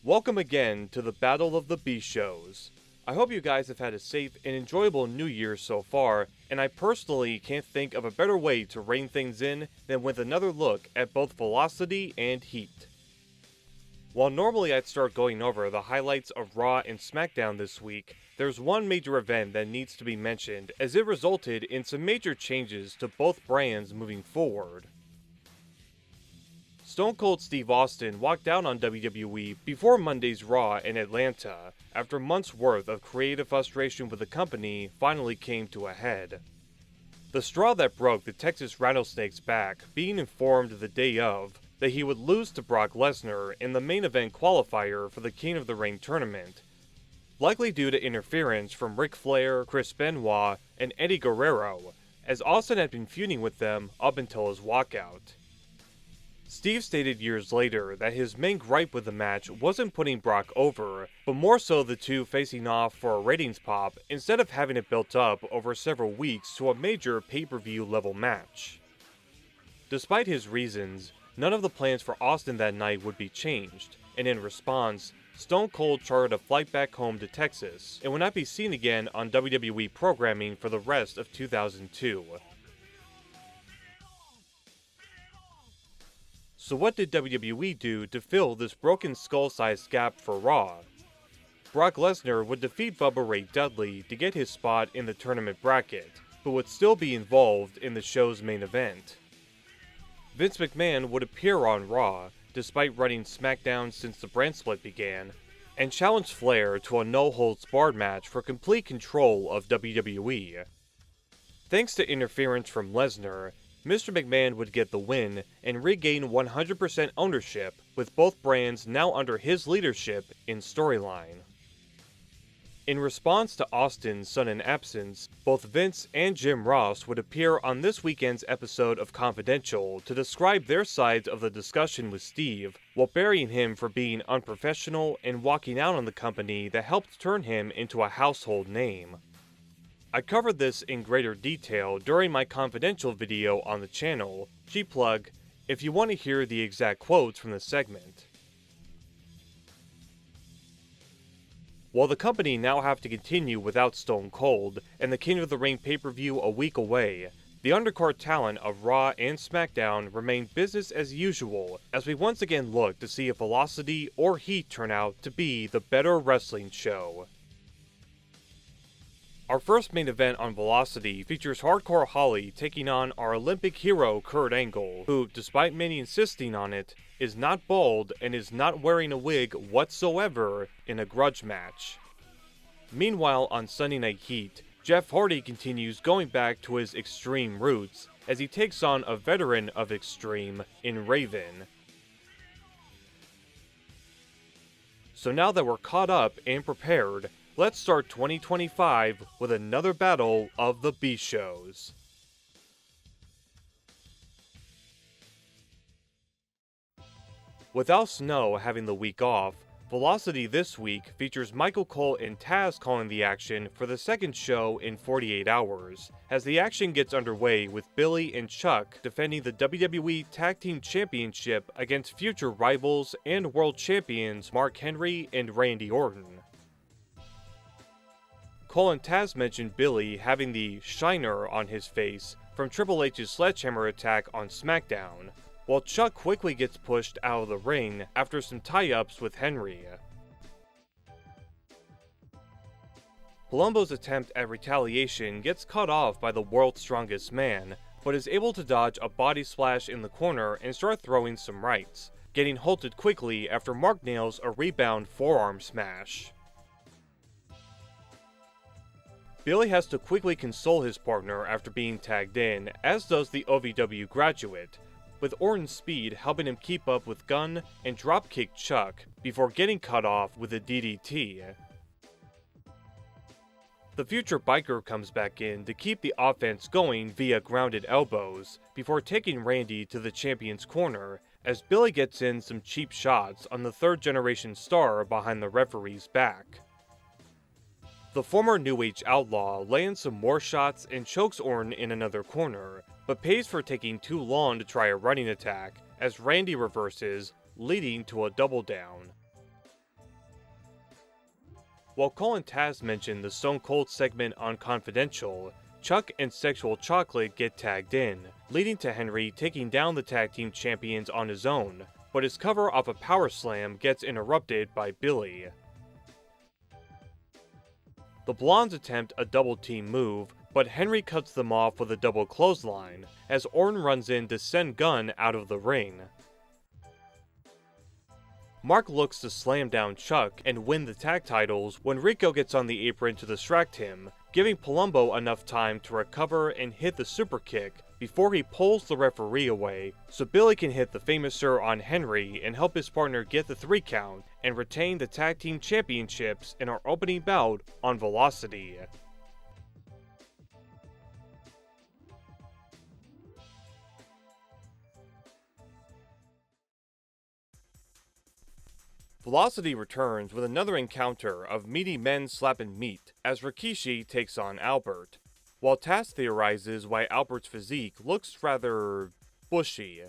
Welcome again to the Battle of the B-Shows. I hope you guys have had a safe and enjoyable New Year so far, and I personally can't think of a better way to rein things in than with another look at both Velocity and Heat. While normally I'd start going over the highlights of Raw and SmackDown this week, there's one major event that needs to be mentioned as it resulted in some major changes to both brands moving forward. Stone Cold Steve Austin walked out on WWE before Monday's Raw in Atlanta, after months' worth of creative frustration with the company finally came to a head. The straw that broke the Texas Rattlesnake's back, being informed the day of that he would lose to Brock Lesnar in the main event qualifier for the King of the Ring tournament, likely due to interference from Ric Flair, Chris Benoit, and Eddie Guerrero, as Austin had been feuding with them up until his walkout. Steve stated years later that his main gripe with the match wasn't putting Brock over, but more so the two facing off for a ratings pop instead of having it built up over several weeks to a major pay-per-view level match. Despite his reasons, none of the plans for Austin that night would be changed, and in response, Stone Cold chartered a flight back home to Texas and would not be seen again on WWE programming for the rest of 2002. So what did WWE do to fill this broken skull-sized gap for Raw? Brock Lesnar would defeat Bubba Ray Dudley to get his spot in the tournament bracket, but would still be involved in the show's main event. Vince McMahon would appear on Raw, despite running SmackDown since the brand split began, and challenge Flair to a no-holds-barred match for complete control of WWE. Thanks to interference from Lesnar, Mr. McMahon would get the win and regain 100% ownership, with both brands now under his leadership in storyline. In response to Austin's sudden absence, both Vince and Jim Ross would appear on this weekend's episode of Confidential to describe their sides of the discussion with Steve, while burying him for being unprofessional and walking out on the company that helped turn him into a household name. I covered this in greater detail during my Confidential video on the channel, G-Plug, if you want to hear the exact quotes from the segment. While the company now have to continue without Stone Cold, and the King of the Ring pay-per-view a week away, the undercard talent of Raw and SmackDown remain business as usual, as we once again look to see if Velocity or Heat turn out to be the better wrestling show. Our first main event on Velocity features Hardcore Holly taking on our Olympic hero Kurt Angle, who, despite many insisting on it, is not bald and is not wearing a wig whatsoever in a grudge match. Meanwhile, on Sunday Night Heat, Jeff Hardy continues going back to his Extreme roots as he takes on a veteran of Extreme in Raven. So now that we're caught up and prepared, let's start 2025 with another battle of the B-Shows. With Al Snow having the week off, Velocity this week features Michael Cole and Taz calling the action for the second show in 48 hours, as the action gets underway with Billy and Chuck defending the WWE Tag Team Championship against future rivals and world champions Mark Henry and Randy Orton. Cole and Taz mentioned Billy having the shiner on his face from Triple H's sledgehammer attack on SmackDown, while Chuck quickly gets pushed out of the ring after some tie-ups with Henry. Palumbo's attempt at retaliation gets cut off by the World's Strongest Man, but is able to dodge a body splash in the corner and start throwing some rights, getting halted quickly after Mark nails a rebound forearm smash. Billy has to quickly console his partner after being tagged in, as does the OVW graduate, with Orton's speed helping him keep up with Gunn and dropkick Chuck before getting cut off with a DDT. The future biker comes back in to keep the offense going via grounded elbows, before taking Randy to the champion's corner, as Billy gets in some cheap shots on the third-generation star behind the referee's back. The former New Age outlaw lands some more shots and chokes Orton in another corner, but pays for taking too long to try a running attack, as Randy reverses, leading to a double down. While Cole and Taz mention the Stone Cold segment on Confidential, Chuck and Sexual Chocolate get tagged in, leading to Henry taking down the tag team champions on his own, but his cover off a power slam gets interrupted by Billy. The Blondes attempt a double team move, but Henry cuts them off with a double clothesline, as Orton runs in to send Gunn out of the ring. Mark looks to slam down Chuck and win the tag titles when Rico gets on the apron to distract him, giving Palumbo enough time to recover and hit the super kick before he pulls the referee away so Billy can hit the Famouser on Henry and help his partner get the 3 count and retain the tag team championships in our opening bout on Velocity. Velocity returns with another encounter of meaty men slapping meat as Rikishi takes on Albert, while Taz theorizes why Albert's physique looks rather bushy.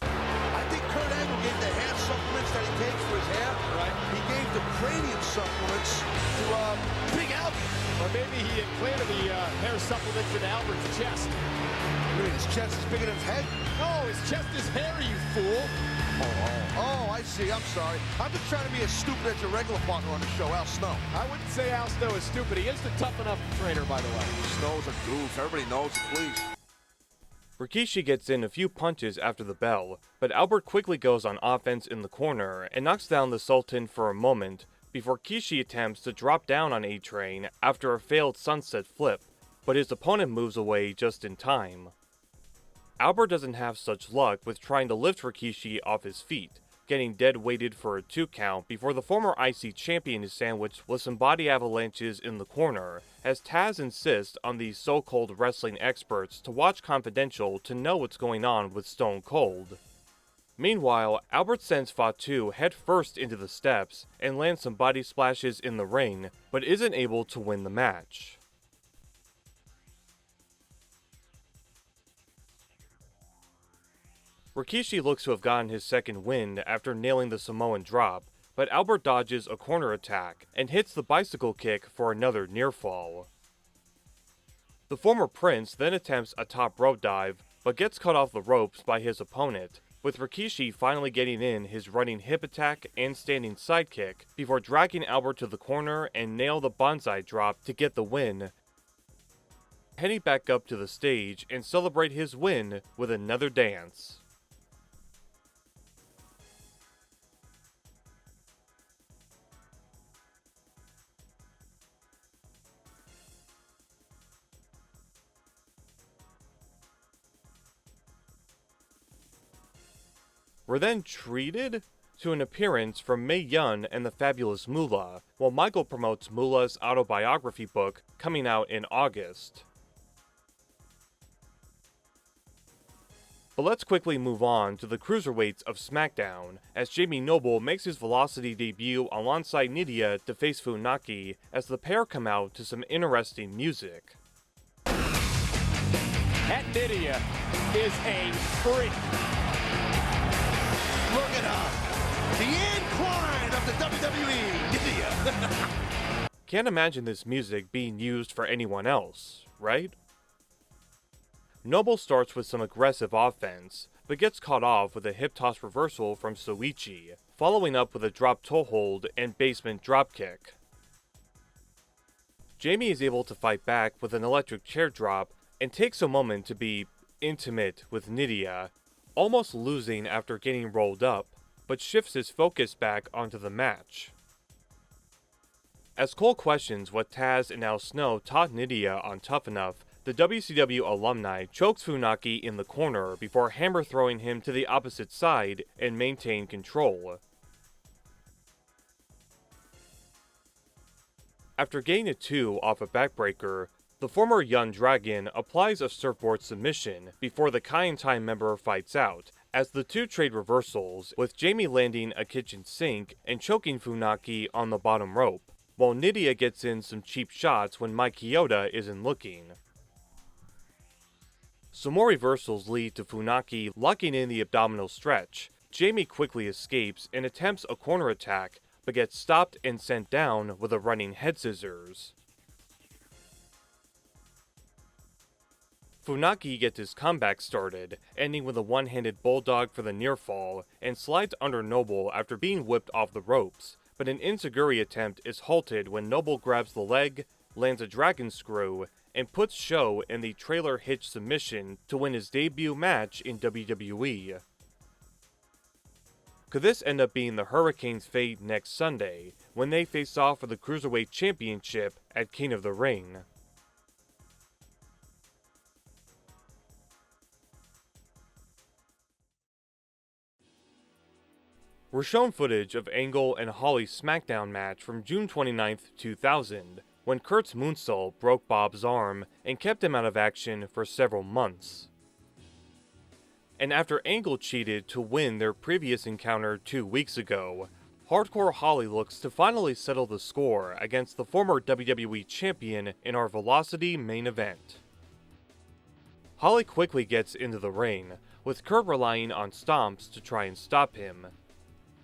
I think Kurt Angle gave the hair supplements that he takes for his hair. Right. He gave the cranium supplements to Big Albert. Or maybe he implanted the hair supplements in Albert's chest. Really, his chest is bigger than his head? No, his chest is hairy, you fool. Oh, I see. I'm sorry. I'm just trying to be as stupid as your regular partner on the show, Al Snow. I wouldn't say Al Snow is stupid. He is the tough enough trainer, by the way. Snow's a goof. Everybody knows it, please. Rikishi gets in a few punches after the bell, but Albert quickly goes on offense in the corner and knocks down the Sultan for a moment before Rikishi attempts to drop down on A-Train after a failed sunset flip, but his opponent moves away just in time. Albert doesn't have such luck with trying to lift Rikishi off his feet, getting dead weighted for a 2 count before the former IC champion is sandwiched with some body avalanches in the corner, as Taz insists on these so-called wrestling experts to watch Confidential to know what's going on with Stone Cold. Meanwhile, Albert sends Fatu head first into the steps and lands some body splashes in the ring, but isn't able to win the match. Rikishi looks to have gotten his second win after nailing the Samoan drop, but Albert dodges a corner attack and hits the bicycle kick for another near fall. The former Prince then attempts a top rope dive, but gets cut off the ropes by his opponent, with Rikishi finally getting in his running hip attack and standing sidekick before dragging Albert to the corner and nail the bonsai drop to get the win, heading back up to the stage and celebrate his win with another dance. We're then treated to an appearance from Mae Young and the fabulous Moolah, while Michael promotes Moolah's autobiography book coming out in August. But let's quickly move on to the cruiserweights of SmackDown, as Jamie Noble makes his Velocity debut alongside Nidia to face Funaki as the pair come out to some interesting music. That Nidia is a freak. Look at her. The incline of the WWE. Nidia. Can't imagine this music being used for anyone else, right? Noble starts with some aggressive offense, but gets caught off with a hip toss reversal from Soichi, following up with a drop toe hold and basement dropkick. Jamie is able to fight back with an electric chair drop and takes a moment to be intimate with Nidia, almost losing after getting rolled up, but shifts his focus back onto the match. As Cole questions what Taz and Al Snow taught Nidia on Tough Enough, the WCW alumni chokes Funaki in the corner before hammer throwing him to the opposite side and maintain control. After getting a 2 off a backbreaker, the former Young Dragon applies a surfboard submission before the Kaientai member fights out, as the two trade reversals, with Jamie landing a kitchen sink and choking Funaki on the bottom rope, while Nidia gets in some cheap shots when Mike Chioda isn't looking. Some more reversals lead to Funaki locking in the abdominal stretch. Jamie quickly escapes and attempts a corner attack, but gets stopped and sent down with a running head scissors. Funaki gets his comeback started, ending with a one-handed bulldog for the near fall, and slides under Noble after being whipped off the ropes, but an enziguri attempt is halted when Noble grabs the leg, lands a dragon screw, and puts Sho in the trailer hitch submission to win his debut match in WWE. Could this end up being the Hurricane's fate next Sunday, when they face off for the Cruiserweight Championship at King of the Ring? We're shown footage of Angle and Holly's SmackDown match from June 29, 2000, when Kurt's moonsault broke Bob's arm and kept him out of action for several months. And after Angle cheated to win their previous encounter 2 weeks ago, Hardcore Holly looks to finally settle the score against the former WWE Champion in our Velocity main event. Holly quickly gets into the ring, with Kurt relying on stomps to try and stop him.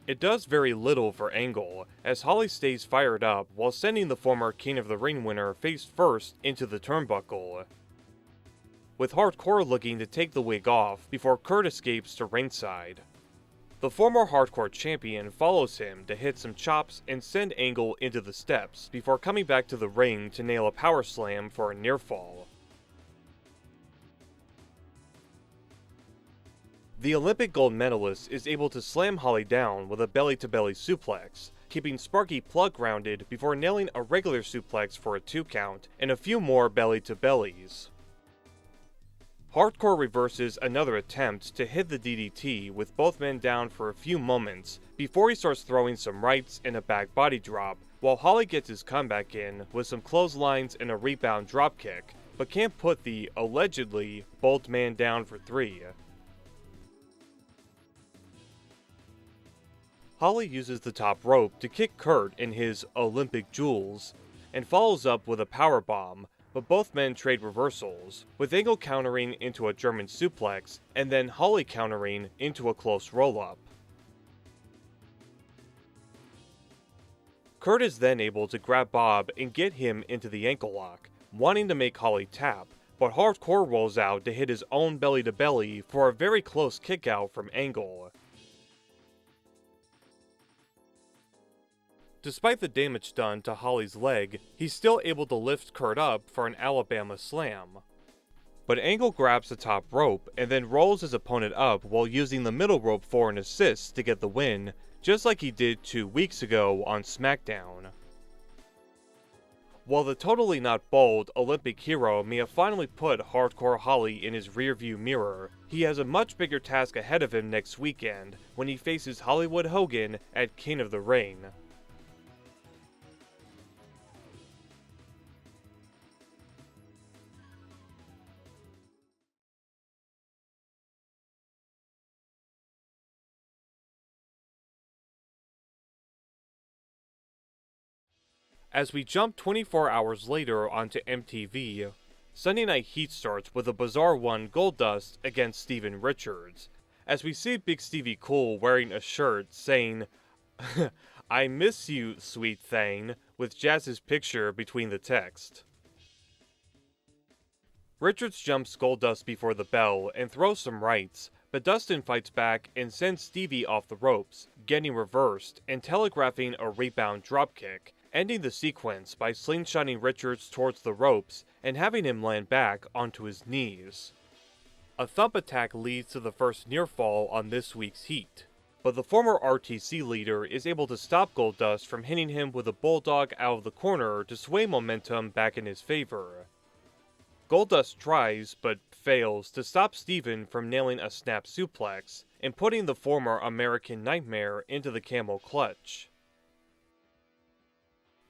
It does very little for Angle, as Holly stays fired up while sending the former King of the Ring winner face first into the turnbuckle, with Hardcore looking to take the wig off before Kurt escapes to ringside. The former Hardcore champion follows him to hit some chops and send Angle into the steps before coming back to the ring to nail a power slam for a near fall. The Olympic gold medalist is able to slam Holly down with a belly-to-belly suplex, keeping Sparky plug grounded before nailing a regular suplex for a 2 count and a few more belly-to-bellies. Hardcore reverses another attempt to hit the DDT with both men down for a few moments before he starts throwing some rights and a back body drop, while Holly gets his comeback in with some clotheslines and a rebound dropkick, but can't put the, allegedly, bolt man down for 3. Holly uses the top rope to kick Kurt in his Olympic jewels, and follows up with a powerbomb, but both men trade reversals, with Angle countering into a German suplex, and then Holly countering into a close roll-up. Kurt is then able to grab Bob and get him into the ankle lock, wanting to make Holly tap, but Hardcore rolls out to hit his own belly-to-belly for a very close kick-out from Angle. Despite the damage done to Holly's leg, he's still able to lift Kurt up for an Alabama slam. But Angle grabs the top rope and then rolls his opponent up while using the middle rope for an assist to get the win, just like he did 2 weeks ago on SmackDown. While the totally not bold Olympic hero may have finally put Hardcore Holly in his rearview mirror, he has a much bigger task ahead of him next weekend when he faces Hollywood Hogan at King of the Ring. As we jump 24 hours later onto MTV, Sunday Night Heat starts with a bizarre one Goldust against Steven Richards, as we see Big Stevie Cool wearing a shirt saying, "I miss you, sweet thing," with Jazz's picture between the text. Richards jumps Goldust before the bell and throws some rights, but Dustin fights back and sends Stevie off the ropes, getting reversed and telegraphing a rebound dropkick, ending the sequence by slingshotting Richards towards the ropes and having him land back onto his knees. A thump attack leads to the first near fall on this week's Heat, but the former RTC leader is able to stop Goldust from hitting him with a bulldog out of the corner to sway momentum back in his favor. Goldust tries, but fails, to stop Steven from nailing a snap suplex and putting the former American Nightmare into the camel clutch.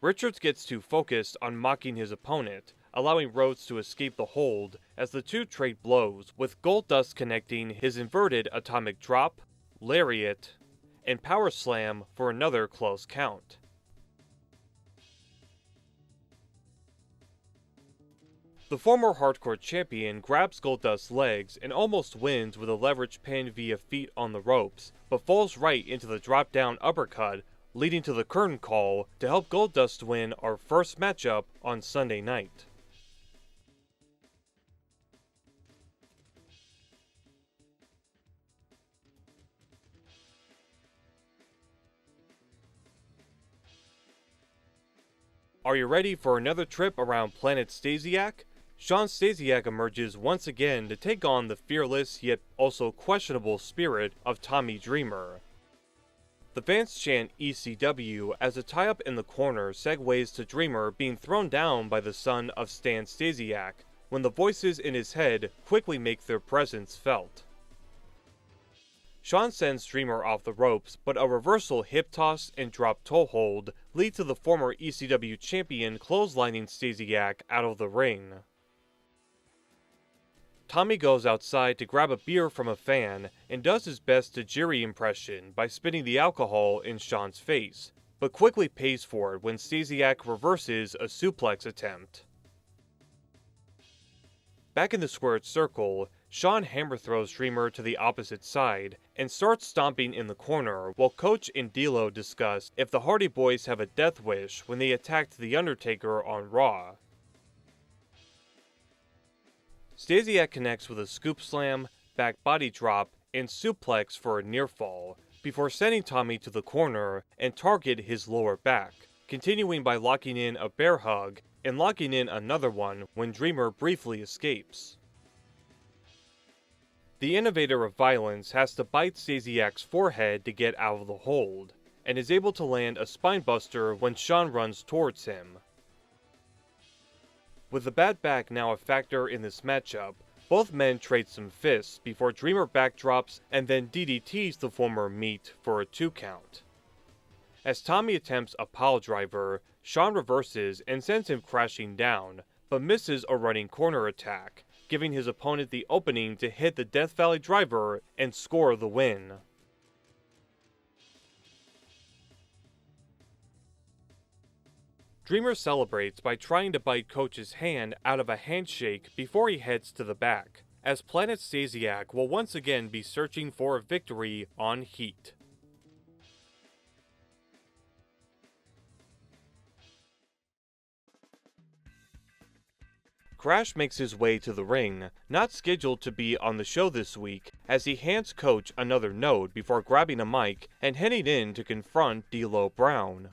Richards gets too focused on mocking his opponent, allowing Rhodes to escape the hold as the two trade blows, with Goldust connecting his inverted atomic drop, lariat, and power slam for another close count. The former Hardcore champion grabs Goldust's legs and almost wins with a leverage pin via feet on the ropes, but falls right into the drop-down uppercut, leading to the curtain call to help Goldust win our first matchup on Sunday night. Are you ready for another trip around Planet Stasiak? Shawn Stasiak emerges once again to take on the fearless yet also questionable spirit of Tommy Dreamer. The fans chant ECW as a tie-up in the corner segues to Dreamer being thrown down by the son of Stan Stasiak, when the voices in his head quickly make their presence felt. Shawn sends Dreamer off the ropes, but a reversal hip toss and drop toe hold lead to the former ECW champion clotheslining Stasiak out of the ring. Tommy goes outside to grab a beer from a fan and does his best Tajiri impression by spitting the alcohol in Shawn's face, but quickly pays for it when Stasiak reverses a suplex attempt. Back in the squared circle, Shawn hammer throws Dreamer to the opposite side and starts stomping in the corner while Coach and D'Lo discuss if the Hardy Boys have a death wish when they attacked The Undertaker on Raw. Stasiak connects with a scoop slam, back body drop, and suplex for a near fall, before sending Tommy to the corner and target his lower back, continuing by locking in a bear hug and locking in another one when Dreamer briefly escapes. The innovator of violence has to bite Stasiak's forehead to get out of the hold, and is able to land a spinebuster when Shawn runs towards him. With the bad back now a factor in this matchup, both men trade some fists before Dreamer backdrops and then DDTs the former Meat for a 2 count. As Tommy attempts a pile driver, Shawn reverses and sends him crashing down, but misses a running corner attack, giving his opponent the opening to hit the Death Valley driver and score the win. Dreamer celebrates by trying to bite Coach's hand out of a handshake before he heads to the back, as Planet Stasiak will once again be searching for a victory on Heat. Crash makes his way to the ring, not scheduled to be on the show this week, as he hands Coach another note before grabbing a mic and heading in to confront D'Lo Brown.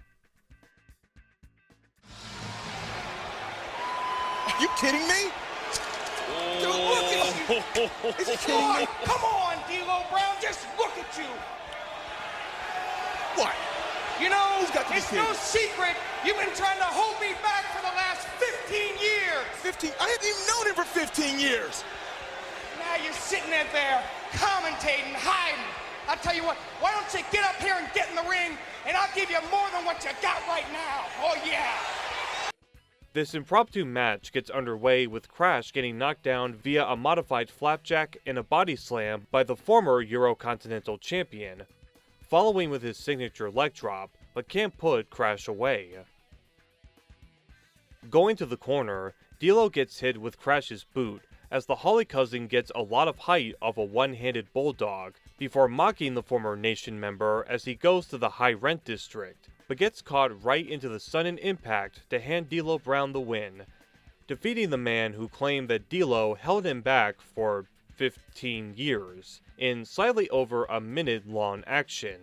Are you kidding me? Dude, look at you! Is he kidding me? Come on, D'Lo Brown, just look at you! What? You know, He's got to be it's kidding. no secret you've been trying to hold me back for the last 15 years! 15? I hadn't even known him for 15 years! Now you're sitting there commentating, hiding. I'll tell you what, why don't you get up here and get in the ring, and I'll give you more than what you got right now. Oh, yeah! This impromptu match gets underway with Crash getting knocked down via a modified flapjack and a body slam by the former Eurocontinental Champion, following with his signature leg drop, but can't put Crash away. Going to the corner, D'Lo gets hit with Crash's boot, as the Holly Cousin gets a lot of height off a one-handed bulldog, before mocking the former Nation member as he goes to the high rent district, but gets caught right into the sudden impact to hand D'Lo Brown the win, defeating the man who claimed that D'Lo held him back for 15 years, in slightly over a minute-long action.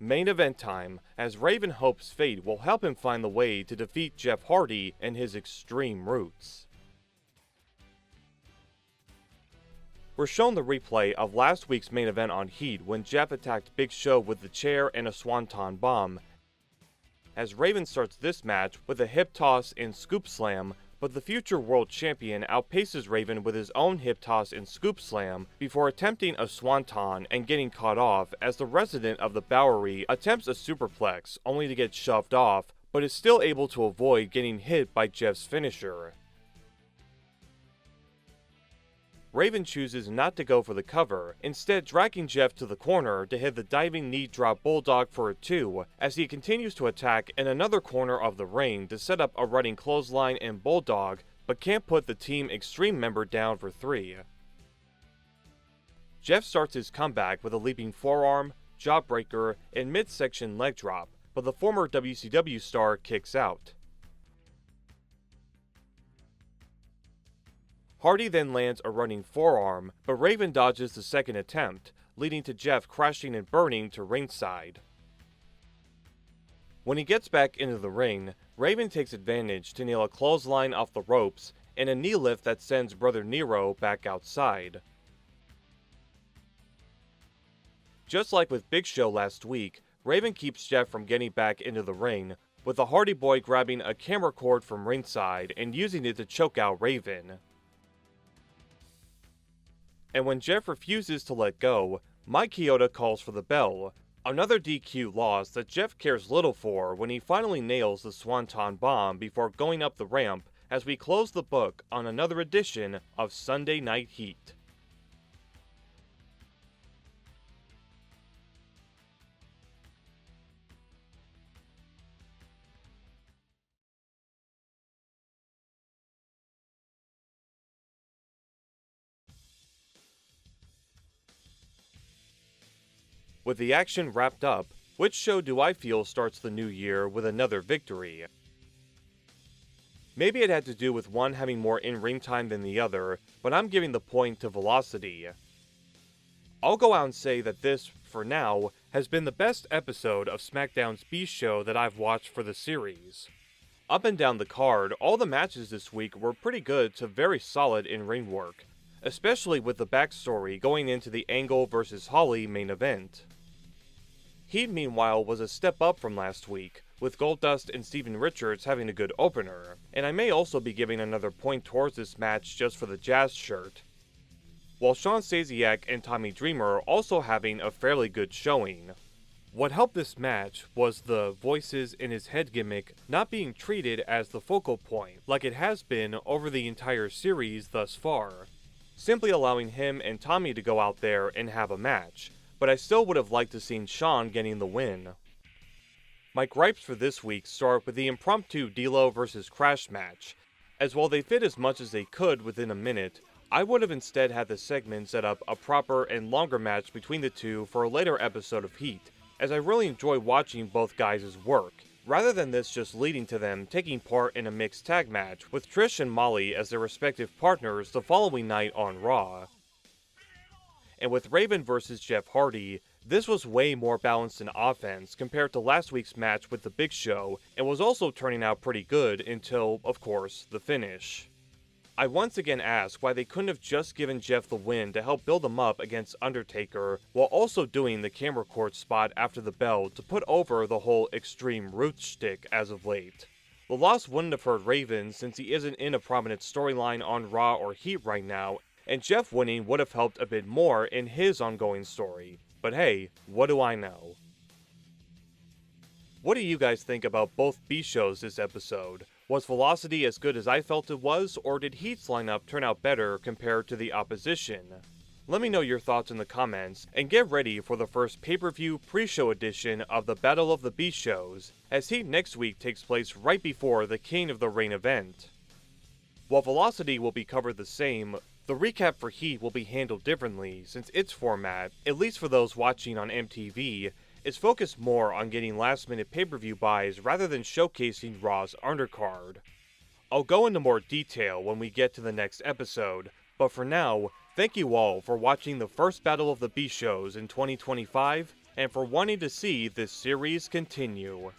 Main event time, as Raven hopes fate will help him find the way to defeat Jeff Hardy and his Extreme Roots. We're shown the replay of last week's main event on Heat when Jeff attacked Big Show with the chair and a Swanton Bomb, as Raven starts this match with a hip toss and scoop slam, but the future world champion outpaces Raven with his own hip toss and scoop slam before attempting a Swanton and getting caught off as the resident of the Bowery attempts a superplex only to get shoved off, but is still able to avoid getting hit by Jeff's finisher. Raven chooses not to go for the cover, instead dragging Jeff to the corner to hit the diving knee drop bulldog for a 2, as he continues to attack in another corner of the ring to set up a running clothesline and bulldog but can't put the Team Extreme member down for 3. Jeff starts his comeback with a leaping forearm, jawbreaker, and midsection leg drop, but the former WCW star kicks out. Hardy then lands a running forearm, but Raven dodges the second attempt, leading to Jeff crashing and burning to ringside. When he gets back into the ring, Raven takes advantage to nail a clothesline off the ropes and a knee lift that sends Brother Nero back outside. Just like with Big Show last week, Raven keeps Jeff from getting back into the ring, with the Hardy Boy grabbing a camera cord from ringside and using it to choke out Raven. And when Jeff refuses to let go, Mike Chioda calls for the bell, another DQ loss that Jeff cares little for when he finally nails the Swanton Bomb before going up the ramp as we close the book on another edition of Sunday Night Heat. With the action wrapped up, which show do I feel starts the new year with another victory? Maybe it had to do with one having more in-ring time than the other, but I'm giving the point to Velocity. I'll go out and say that this, for now, has been the best episode of SmackDown's B Show that I've watched for the series. Up and down the card, all the matches this week were pretty good to very solid in-ring work, especially with the backstory going into the Angle vs. Holly main event. Heat, meanwhile, was a step up from last week, with Goldust and Steven Richards having a good opener, and I may also be giving another point towards this match just for the Jazz shirt. While Shawn Stasiak and Tommy Dreamer also having a fairly good showing. What helped this match was the voices in his head gimmick not being treated as the focal point, like it has been over the entire series thus far, simply allowing him and Tommy to go out there and have a match, but I still would have liked to seen Shawn getting the win. My gripes for this week start with the impromptu D'Lo vs. Crash match. As while they fit as much as they could within a minute, I would have instead had the segment set up a proper and longer match between the two for a later episode of Heat, as I really enjoy watching both guys' work, rather than this just leading to them taking part in a mixed tag match with Trish and Molly as their respective partners the following night on Raw. And with Raven vs. Jeff Hardy, this was way more balanced in offense compared to last week's match with the Big Show, and was also turning out pretty good until, of course, the finish. I once again ask why they couldn't have just given Jeff the win to help build him up against Undertaker, while also doing the camera cord spot after the bell to put over the whole Extreme Roots shtick as of late. The loss wouldn't have hurt Raven since he isn't in a prominent storyline on Raw or Heat right now, and Jeff winning would have helped a bit more in his ongoing story. But hey, what do I know? What do you guys think about both B shows this episode? Was Velocity as good as I felt it was, or did Heat's lineup turn out better compared to the opposition? Let me know your thoughts in the comments, and get ready for the first pay-per-view pre-show edition of the Battle of the B shows, as Heat next week takes place right before the King of the Ring event. While Velocity will be covered the same, the recap for Heat will be handled differently, since its format, at least for those watching on MTV, is focused more on getting last-minute pay-per-view buys rather than showcasing Raw's undercard. I'll go into more detail when we get to the next episode, but for now, thank you all for watching the first Battle of the B shows in 2025, and for wanting to see this series continue.